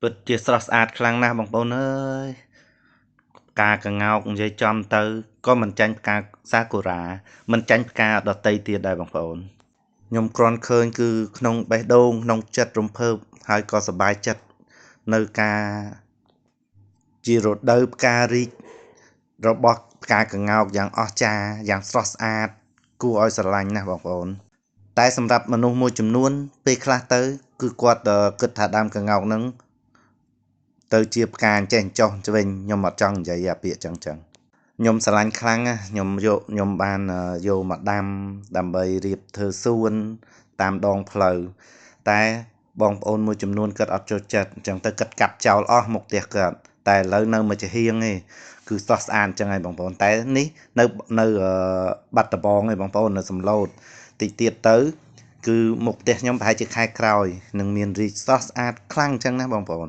ពិតជាស្រស់ស្អាតខ្លាំងណាស់បងប្អូនអើយផ្កាក្ងោកនិយាយចំទៅក៏មិនចាញ់ផ្កាសាគុរ៉ាមិនចាញ់ផ្កាដតីទៀតដែរបងប្អូនខ្ញុំគ្រាន់ឃើញគឺក្នុងបេះដូងក្នុងចិត្តរំភើបហើយក៏សប្បាយចិត្តនៅការជារដូវផ្ការីករបស់ផ្កាក្ងោកយ៉ាងអស្ចារ្យយ៉ាងស្រស់ស្អាតគួរឲ្យស្រឡាញ់ណាស់បងប្អូនតែសម្រាប់មនុស្សមួយចំនួនពេលខ្លះទៅគឺគាត់គិតថាដើមក្ងោកហ្នឹងទៅជាផ្កាអញ្ចេះអញ្ចោះវិញខ្ញុំអត់ចង់និយាយអាពាក្យចឹងខ្ញុំស្រឡាញ់ខ្លាំងណាស់ខ្ញុំបានយកមកដាំដើម្បីរៀបធ្វើសួនតាមដងផ្លូវតែបងប្អូនមួយចំនួនគាត់អត់ចូលចិត្តអញ្ចឹងទៅគាត់កាត់ចោលអស់មុខផ្ទះគាត់តែឥឡូវនៅមកជាហៀងឯងគឺស្រស់ស្អាតអញ្ចឹងហើយបងប្អូនតែនេះនៅបាត់ដំបងឯងបងប្អូននៅសំឡូតតិចទៀតទៅគឺមុខផ្ទះខ្ញុំប្រហែលជាខែក្រោយនឹងមានរីកស្រស់ស្អាតខ្លាំងអញ្ចឹងណាបងប្អូន